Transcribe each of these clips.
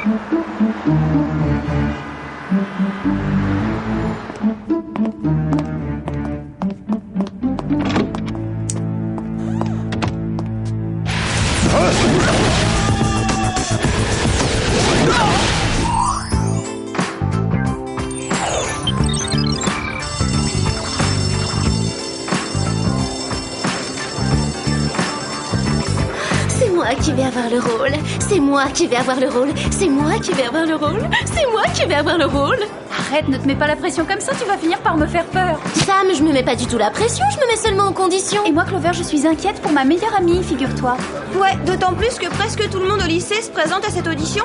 C'est moi qui vais avoir le rôle. C'est moi qui vais avoir le rôle. C'est moi qui vais avoir le rôle. C'est moi qui vais avoir le rôle. Arrête, ne te mets pas la pression comme ça, tu vas finir par me faire peur. Sam, je me mets pas du tout la pression, je me mets seulement en condition. Et moi, Clover, je suis inquiète pour ma meilleure amie, figure-toi. Ouais, d'autant plus que presque tout le monde au lycée se présente à cette audition.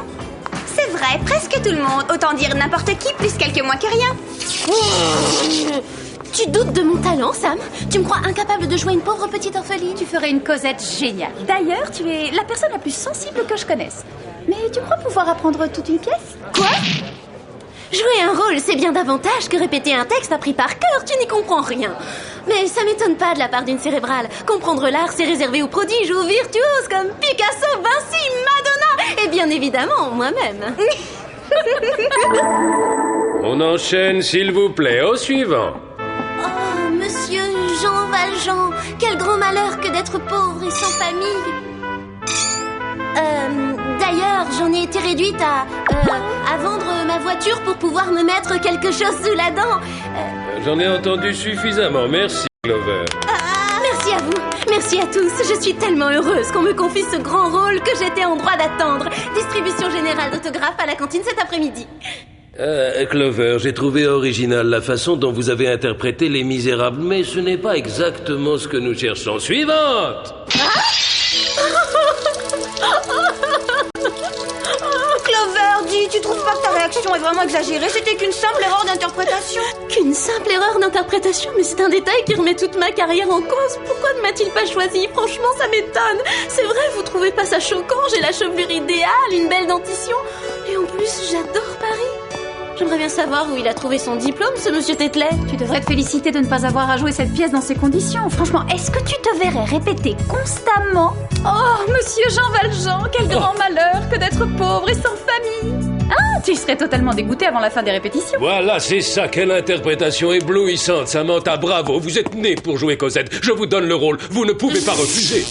C'est vrai, presque tout le monde. Autant dire n'importe qui, plus quelques mois que rien. Tu doutes de mon talent, Sam? Tu me crois incapable de jouer une pauvre petite orpheline? Tu ferais une Cosette géniale. D'ailleurs, tu es la personne la plus sensible que je connaisse. Mais tu crois pouvoir apprendre toute une pièce? Quoi? Jouer un rôle, c'est bien davantage que répéter un texte appris par cœur, tu n'y comprends rien. Mais ça m'étonne pas de la part d'une cérébrale. Comprendre l'art, c'est réservé aux prodiges, aux virtuoses comme Picasso, Vinci, Madonna et bien évidemment moi-même. On enchaîne, s'il vous plaît, au suivant. Oh, monsieur Jean Valjean, quel grand malheur que d'être pauvre et sans famille. D'ailleurs, j'en ai été réduite à vendre ma voiture pour pouvoir me mettre quelque chose sous la dent. J'en ai entendu suffisamment, merci, Clover. Merci à vous, merci à tous. Je suis tellement heureuse qu'on me confie ce grand rôle que j'étais en droit d'attendre. Distribution générale d'autographes à la cantine cet après-midi. Clover, j'ai trouvé original la façon dont vous avez interprété Les Misérables, mais ce n'est pas exactement ce que nous cherchons. Suivante! Clover, dis, tu trouves pas que ta réaction est vraiment exagérée? C'était qu'une simple erreur d'interprétation. Qu'une simple erreur d'interprétation? Mais c'est un détail qui remet toute ma carrière en cause. Pourquoi ne m'a-t-il pas choisi? Franchement, ça m'étonne. C'est vrai, vous trouvez pas ça choquant? J'ai la chevelure idéale, une belle dentition. Et en plus, j'adore Paris. J'aimerais bien savoir où il a trouvé son diplôme, ce monsieur Tetley. Tu devrais te féliciter de ne pas avoir à jouer cette pièce dans ces conditions. Franchement, est-ce que tu te verrais répéter constamment « Oh, monsieur Jean Valjean, quel grand malheur que d'être pauvre et sans famille !» Ah, tu serais totalement dégoûté avant la fin des répétitions. Voilà, c'est ça, quelle interprétation éblouissante, Samantha, bravo, vous êtes née pour jouer Cosette. Je vous donne le rôle, vous ne pouvez pas refuser.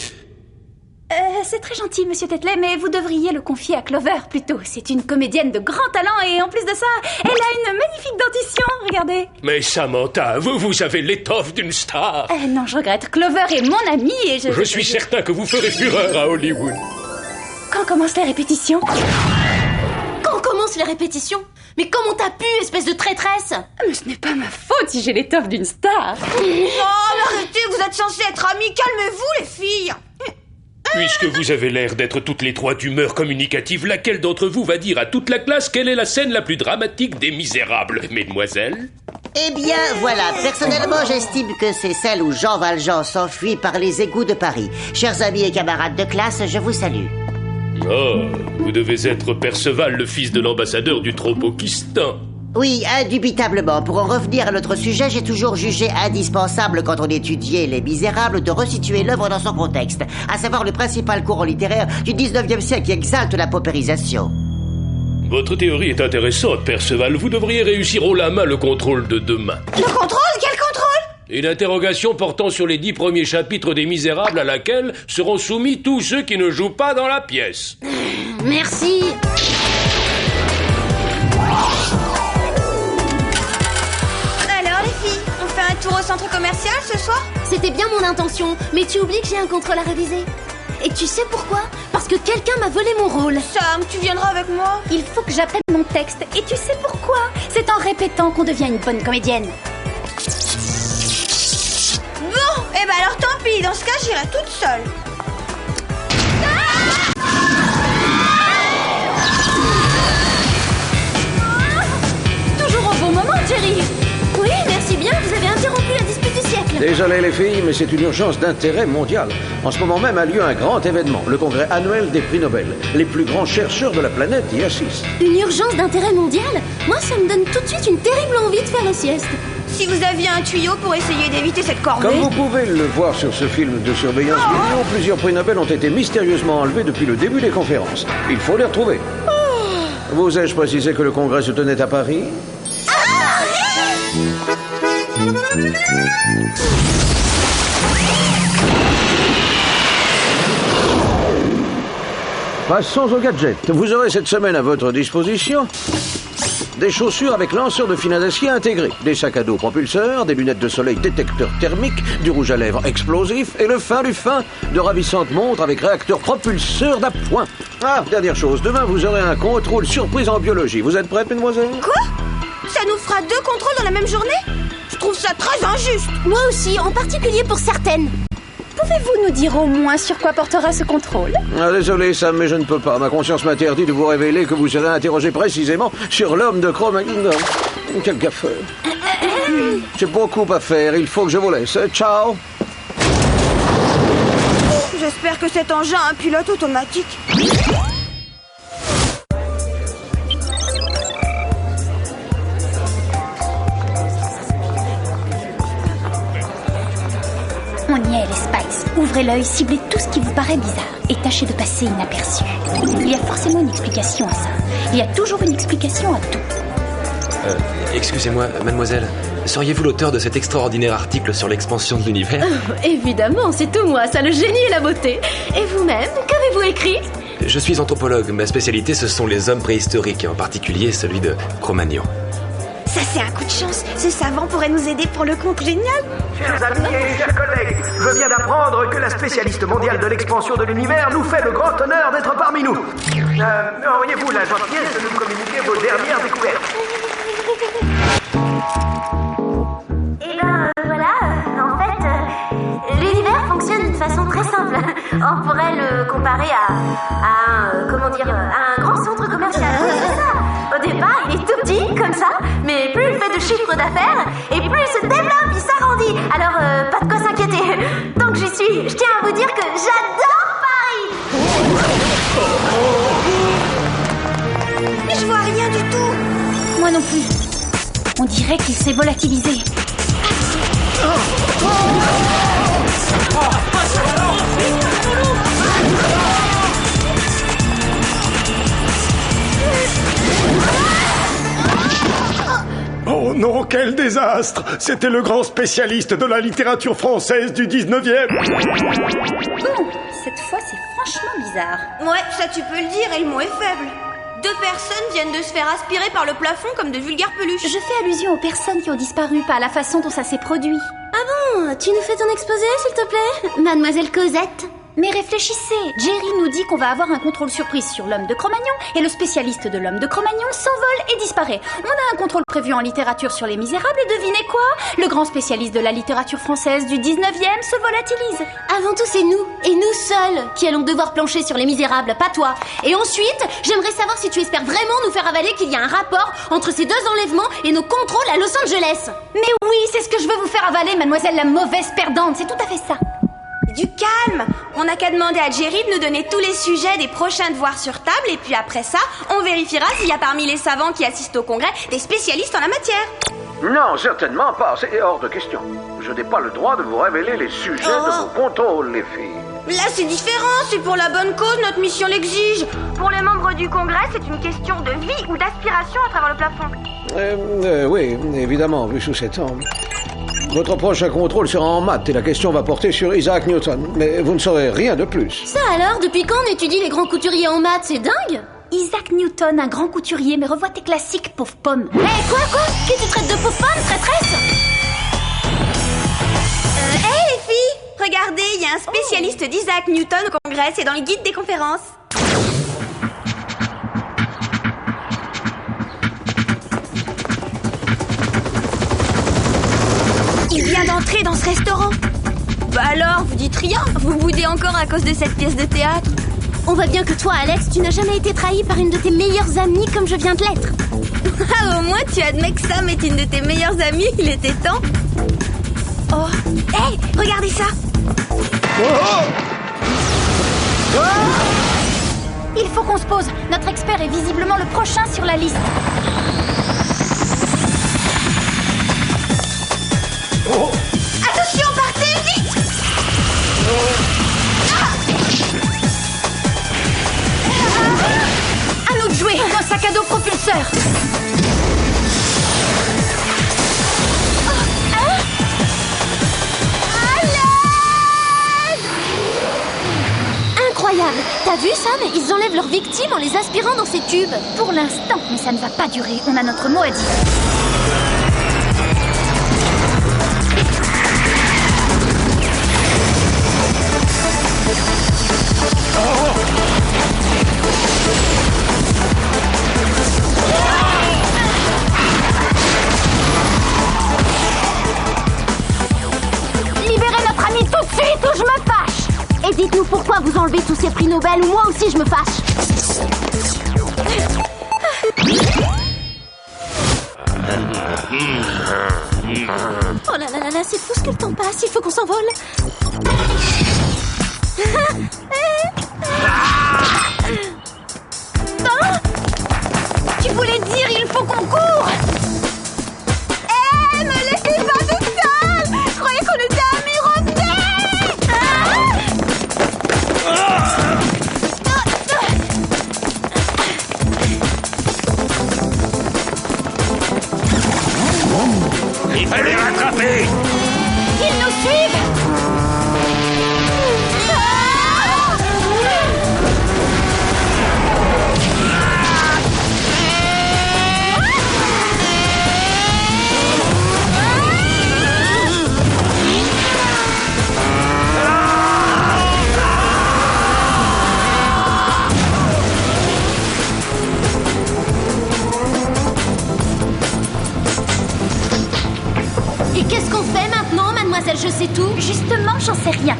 C'est très gentil, monsieur Tetley, mais vous devriez le confier à Clover, plutôt. C'est une comédienne de grand talent et en plus de ça, elle a une magnifique dentition, regardez. Mais Samantha, vous avez l'étoffe d'une star. Non, je regrette. Clover est mon amie et Je suis certain que vous ferez fureur à Hollywood. Quand commencent les répétitions? Quand commencent les répétitions? Mais comment t'as pu, espèce de traîtresse? Mais ce n'est pas ma faute si j'ai l'étoffe d'une star. Oh, mais arrêtez, vous êtes censés être amis, calmez-vous les filles. Puisque vous avez l'air d'être toutes les trois d'humeur communicative, laquelle d'entre vous va dire à toute la classe quelle est la scène la plus dramatique des Misérables, mesdemoiselles? Eh bien, voilà. Personnellement, j'estime que c'est celle où Jean Valjean s'enfuit par les égouts de Paris. Chers amis et camarades de classe, je vous salue. Oh, vous devez être Perceval, le fils de l'ambassadeur du Tropokistan. Oui, indubitablement. Pour en revenir à notre sujet, j'ai toujours jugé indispensable, quand on étudiait Les Misérables, de resituer l'œuvre dans son contexte, à savoir le principal courant littéraire du 19e siècle qui exalte la paupérisation. Votre théorie est intéressante, Perceval. Vous devriez réussir haut la main le contrôle de demain. Le contrôle? Quel contrôle? Une interrogation portant sur les 10 premiers chapitres des Misérables à laquelle seront soumis tous ceux qui ne jouent pas dans la pièce. Merci. Alors les filles, on fait un tour au centre commercial ce soir? C'était bien mon intention, mais tu oublies que j'ai un contrôle à réviser. Et tu sais pourquoi? Parce que quelqu'un m'a volé mon rôle. Sam, tu viendras avec moi? Il faut que j'apprenne mon texte. Et tu sais pourquoi? C'est en répétant qu'on devient une bonne comédienne. Bon, eh ben alors tant pis, dans ce cas j'irai toute seule. Toujours au bon moment, Jerry. Oui, merci bien, vous avez interrompu la dispute du siècle. Désolé les filles, mais c'est une urgence d'intérêt mondial. En ce moment même a lieu un grand événement, le congrès annuel des prix Nobel. Les plus grands chercheurs de la planète y assistent. Une urgence d'intérêt mondial? Moi, ça me donne tout de suite une terrible envie de faire la sieste. Si vous aviez un tuyau pour essayer d'éviter cette corvée... Comme vous pouvez le voir sur ce film de surveillance vidéo, plusieurs prix Nobel ont été mystérieusement enlevés depuis le début des conférences. Il faut les retrouver. Vous ai-je précisé que le congrès se tenait à Paris? Passons au gadget. Vous aurez cette semaine à votre disposition des chaussures avec lanceur de fil à d'acier intégré, des sacs à dos propulseurs, des lunettes de soleil détecteurs thermiques, du rouge à lèvres explosif et le fin du fin de ravissantes montres avec réacteur propulseur d'appoint. Ah, dernière chose, demain vous aurez un contrôle surprise en biologie. Vous êtes prête, mesdemoiselles? Quoi? Ça nous fera 2 contrôles dans la même journée? Je trouve ça très injuste. Moi aussi, en particulier pour certaines. Pouvez-vous nous dire au moins sur quoi portera ce contrôle? Ah, désolé, Sam, mais je ne peux pas. Ma conscience m'interdit de vous révéler que vous serez interrogé précisément sur l'homme de Cro-Magnon. Quel gaffeur. J'ai beaucoup à faire. Il faut que je vous laisse. Ciao. J'espère que cet engin a un pilote automatique. On y est, les Spice. Ouvrez l'œil, ciblez tout ce qui vous paraît bizarre et tâchez de passer inaperçu. Il y a forcément une explication à ça. Il y a toujours une explication à tout. Excusez-moi, mademoiselle, seriez-vous l'auteur de cet extraordinaire article sur l'expansion de l'univers? Évidemment, c'est tout moi, ça, le génie et la beauté. Et vous-même, qu'avez-vous écrit? Je suis anthropologue. Ma spécialité, ce sont les hommes préhistoriques, et en particulier celui de Cro-Magnon. Ça, c'est un coup de chance. Ce savant pourrait nous aider pour le conte génial. Chers amis et chers collègues, je viens d'apprendre que la spécialiste mondiale de l'expansion de l'univers nous fait le grand honneur d'être parmi nous. Auriez-vous la gentillesse de nous communiquer vos dernières découvertes? Voilà, en fait, l'univers fonctionne d'une façon très simple. On pourrait le comparer à un grand centre commercial. Oui, c'est ça. Au départ, il est tout petit, comme ça, mais plus il fait de chiffre d'affaires, et plus il se développe, il s'agrandit. Alors, pas de quoi s'inquiéter. Tant que j'y suis, je tiens à vous dire que j'adore Paris. Mais je vois rien du tout. Moi non plus. On dirait qu'il s'est volatilisé. Oh non, quel désastre! C'était le grand spécialiste de la littérature française du 19e. Bon, cette fois, c'est franchement bizarre. Ouais, ça tu peux le dire, et le mot est faible. 2 personnes viennent de se faire aspirer par le plafond comme de vulgaires peluches. Je fais allusion aux personnes qui ont disparu, pas à la façon dont ça s'est produit. Ah bon, tu nous fais ton exposé, s'il te plaît, Mademoiselle Cosette? Mais réfléchissez, Jerry nous dit qu'on va avoir un contrôle surprise sur l'homme de Cro-Magnon et le spécialiste de l'homme de Cro-Magnon s'envole et disparaît. On a un contrôle prévu en littérature sur les Misérables et devinez quoi? Le grand spécialiste de la littérature française du 19e se volatilise. Avant tout, c'est nous, et nous seuls, qui allons devoir plancher sur les Misérables, pas toi. Et ensuite, j'aimerais savoir si tu espères vraiment nous faire avaler qu'il y a un rapport entre ces 2 enlèvements et nos contrôles à Los Angeles. Mais oui, c'est ce que je veux vous faire avaler, mademoiselle la mauvaise perdante, c'est tout à fait ça. Du calme. On n'a qu'à demander à Jerry de nous donner tous les sujets des prochains devoirs sur table, et puis après ça, on vérifiera s'il y a parmi les savants qui assistent au congrès des spécialistes en la matière. Non, certainement pas. C'est hors de question. Je n'ai pas le droit de vous révéler les sujets de vos contrôles, les filles. Là, c'est différent. C'est pour la bonne cause, notre mission l'exige. Pour les membres du congrès, c'est une question de vie ou d'aspiration à travers le plafond. Oui, évidemment, vu sous cet angle. Votre prochain contrôle sera en maths et la question va porter sur Isaac Newton. Mais vous ne saurez rien de plus. Ça alors, depuis quand on étudie les grands couturiers en maths, c'est dingue? Isaac Newton, un grand couturier, mais revois tes classiques, pauvre pomme. Quoi? Qui tu traites de pauvre pomme, traîtresse? Hey les filles, regardez, il y a un spécialiste d'Isaac Newton au congrès, c'est dans le guide des conférences. Il vient d'entrer dans ce restaurant. Bah alors, vous dites rien? Vous boudez encore à cause de cette pièce de théâtre? On voit bien que toi, Alex, tu n'as jamais été trahi par une de tes meilleures amies comme je viens de l'être. Ah, au moins tu admets que Sam est une de tes meilleures amies, il était temps. Oh, hey, regardez ça. Il faut qu'on se pose. Notre expert est visiblement le prochain sur la liste. Attention, partez vite. À nous de jouer. Un sac sac à dos propulseur. Incroyable! T'as vu, Sam? Ils enlèvent leurs victimes en les aspirant dans ces tubes. Pour l'instant, mais ça ne va pas durer. On a notre mot à dire. Libérez notre ami tout de suite ou je me fâche! Et dites-nous pourquoi vous enlevez tous ces prix Nobel ou moi aussi je me fâche! Oh là là là là, c'est fou ce que le temps passe, il faut qu'on s'envole! Tu voulais dire il faut qu'on court? Eh, me laissez pas toute seule! Je croyais qu'on était amis, revenez! Il fallait les rattraper! Ils nous suivent! Et qu'est-ce qu'on fait maintenant, mademoiselle Je sais tout? Justement, j'en sais rien.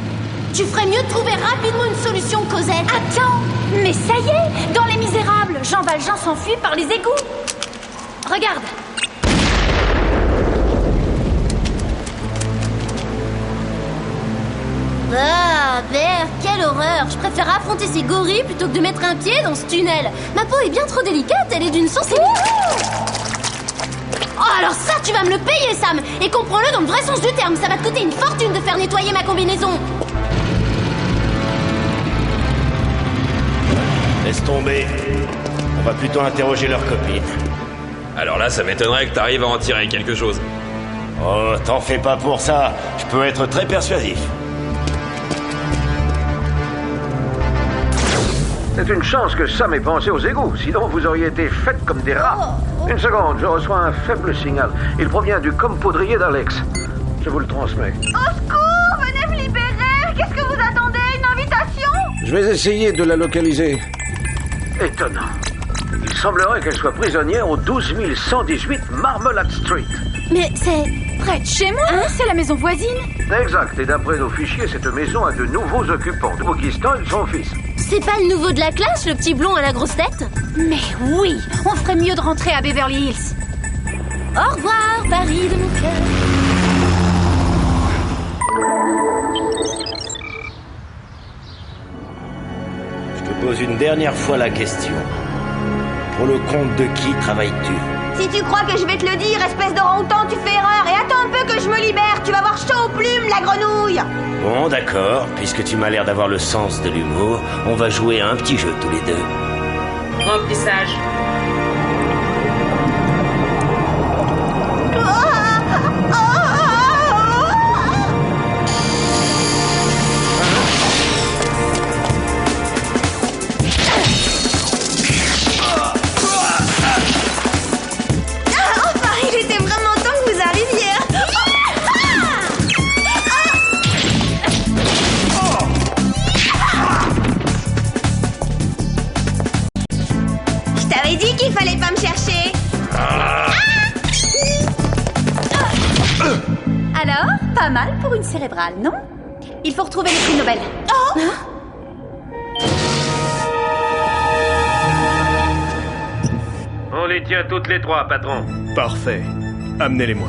Tu ferais mieux de trouver rapidement une solution, Cosette. Attends, mais ça y est, dans Les Misérables, Jean Valjean s'enfuit par les égouts. Regarde. Ah, merde, quelle horreur! Je préfère affronter ces gorilles plutôt que de mettre un pied dans ce tunnel. Ma peau est bien trop délicate, elle est d'une sensibilité. Oh, alors ça, tu vas me le payer, Sam! Et comprends-le dans le vrai sens du terme, ça va te coûter une fortune de faire nettoyer ma combinaison. Laisse tomber. On va plutôt interroger leur copine. Alors là, ça m'étonnerait que t'arrives à en tirer quelque chose. Oh, t'en fais pas pour ça. Je peux être très persuasif. C'est une chance que Sam ait pensé aux égouts, sinon vous auriez été faites comme des rats. Une seconde, je reçois un faible signal. Il provient du compoudrier d'Alex. Je vous le transmets. Au secours, venez me libérer! Qu'est-ce que vous attendez? Une invitation? Je vais essayer de la localiser. Étonnant. Il semblerait qu'elle soit prisonnière au 12118 Marmalade Street. Mais c'est... Près de chez moi, c'est la maison voisine. Exact, et d'après nos fichiers, cette maison a de nouveaux occupants. Augustin et son fils. C'est pas le nouveau de la classe, le petit blond à la grosse tête? Mais oui, on ferait mieux de rentrer à Beverly Hills. Au revoir, Paris de mon cœur. Je te pose une dernière fois la question. Pour le compte de qui travailles-tu? Si tu crois que je vais te le dire, espèce d'orang-outan, tu fais erreur. Et attends un peu que je me libère, tu vas voir chaud aux plumes, la grenouille. Bon, d'accord. Puisque tu m'as l'air d'avoir le sens de l'humour, on va jouer à un petit jeu tous les deux. Remplissage. Il fallait pas me chercher. Alors, pas mal pour une cérébrale, non? Il faut retrouver les prix Nobel. Oh! On les tient toutes les trois, patron. Parfait. Amenez-les-moi.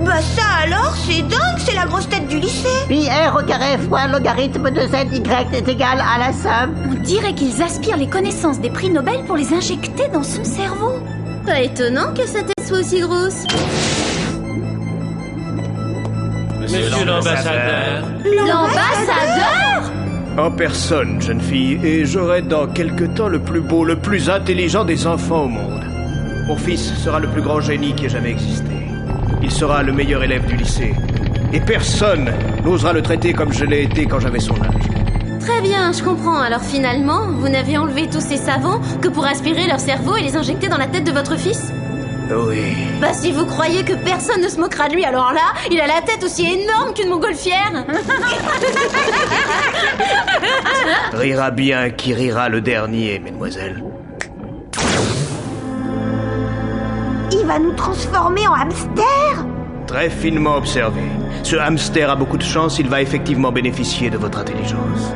Bah ça alors, c'est dingue, c'est la grosse tête du lycée. Pi r au carré fois logarithme de z y est égal à la somme. On dirait qu'ils aspirent les connaissances des prix Nobel pour les injecter dans son cerveau. Pas étonnant que sa tête soit aussi grosse. Monsieur l'ambassadeur. L'ambassadeur? En personne, jeune fille, et j'aurai dans quelque temps le plus beau, le plus intelligent des enfants au monde. Mon fils sera le plus grand génie qui ait jamais existé. Il sera le meilleur élève du lycée. Et personne n'osera le traiter comme je l'ai été quand j'avais son âge. Très bien, je comprends. Alors finalement, vous n'avez enlevé tous ces savants que pour aspirer leur cerveau et les injecter dans la tête de votre fils? Oui. Bah si vous croyez que personne ne se moquera de lui, alors là, il a la tête aussi énorme qu'une montgolfière. Rira bien qui rira le dernier, mesdemoiselles. Il va nous transformer en hamster? Très finement observé. Ce hamster a beaucoup de chance, il va effectivement bénéficier de votre intelligence.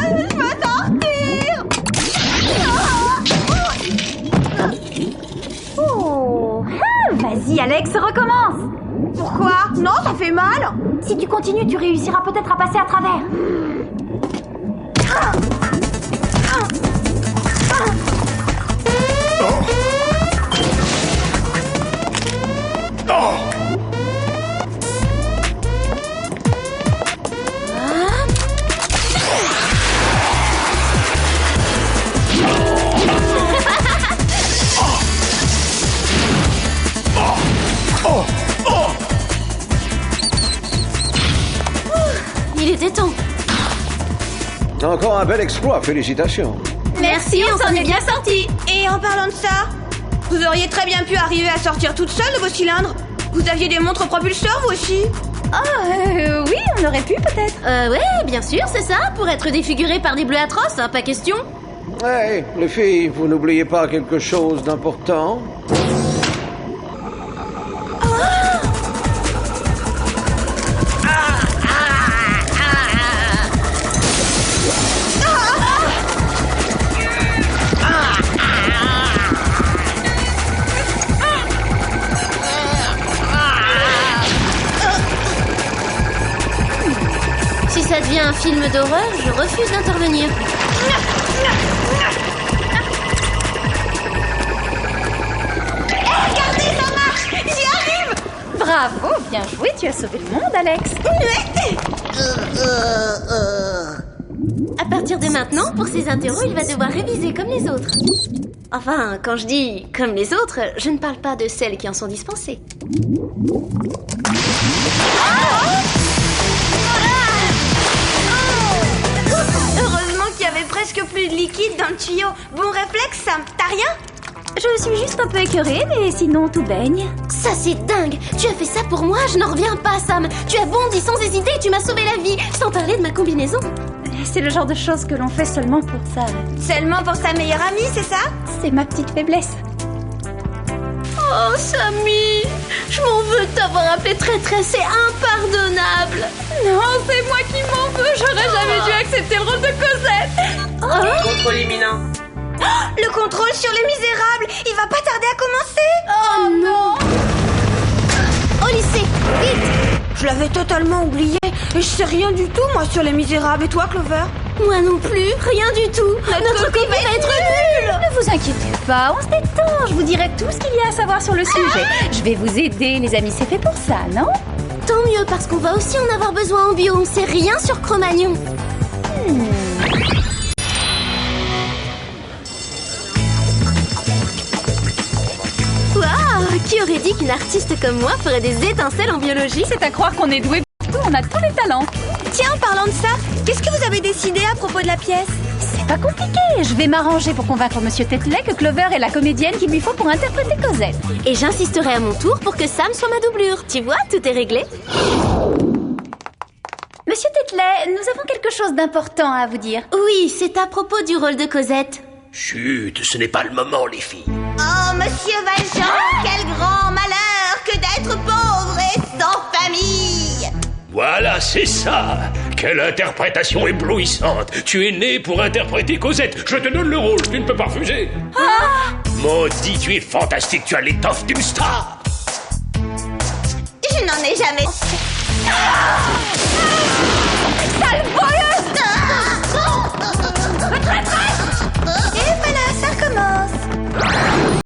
Je veux sortir. Oh, vas-y Alex, recommence. Pourquoi? Non, ça fait mal. Si tu continues, tu réussiras peut-être à passer à travers. Il était temps. Encore un bel exploit, félicitations. Merci, on s'en est bien sortis. Et en parlant de ça, vous auriez très bien pu arriver à sortir toute seule de vos cylindres. Vous aviez des montres propulseurs, vous aussi? Oui, on aurait pu peut-être. Ouais, bien sûr, c'est ça, pour être défiguré par des bleus atroces, hein, pas question. Hey, les filles, vous n'oubliez pas quelque chose d'important? Si ça devient un film d'horreur, je refuse d'intervenir. Regardez, ça marche! J'y arrive! Bravo, bien joué, tu as sauvé le monde Alex. À partir de maintenant, pour ses interros, il va devoir réviser comme les autres. Enfin, quand je dis comme les autres, je ne parle pas de celles qui en sont dispensées. Heureusement qu'il y avait presque plus de liquide dans le tuyau. Bon réflexe, Sam. T'as rien? Je suis juste un peu écœurée, mais sinon tout baigne. Ça c'est dingue! Tu as fait ça pour moi, je n'en reviens pas, Sam! Tu as bondi sans hésiter et tu m'as sauvé la vie, sans parler de ma combinaison! C'est le genre de choses que l'on fait seulement pour ça. Seulement pour sa meilleure amie, c'est ça? C'est ma petite faiblesse. Oh, Sammy! Je m'en veux de t'avoir appelé traîtresse, c'est impardonnable! Non, c'est moi qui m'en veux, j'aurais jamais dû accepter le rôle de Cosette. Contrôle imminent. Le contrôle sur les misérables, il va pas tarder à commencer. Oh non! Au lycée, vite! Je l'avais totalement oublié. Et je sais rien du tout, moi, sur les misérables. Et toi, Clover? Moi non plus, rien du tout! Notre copie va être nulle! Ne vous inquiétez pas, on se détend, je vous dirai tout ce qu'il y a à savoir sur le sujet. Je vais vous aider, les amis, c'est fait pour ça, non? Tant mieux, parce qu'on va aussi en avoir besoin en bio, on sait rien sur Cro-Magnon. Waouh! Qui aurait dit qu'une artiste comme moi ferait des étincelles en biologie? C'est à croire qu'on est doué partout, on a tous les talents. Tiens, en parlant de ça, qu'est-ce que vous avez décidé à propos de la pièce? C'est pas compliqué, je vais m'arranger pour convaincre Monsieur Tetley que Clover est la comédienne qu'il lui faut pour interpréter Cosette. Et j'insisterai à mon tour pour que Sam soit ma doublure. Tu vois, tout est réglé. Monsieur Tetley, nous avons quelque chose d'important à vous dire. Oui, c'est à propos du rôle de Cosette. Chut, ce n'est pas le moment, les filles. Oh, Monsieur Valjean, quel grand malheur que d'être pauvre et sans famille! Voilà, c'est ça! Quelle interprétation éblouissante! Tu es né pour interpréter Cosette! Je te donne le rôle, tu ne peux pas refuser! Maudit, tu es fantastique, tu as l'étoffe d'une star! Je n'en ai jamais.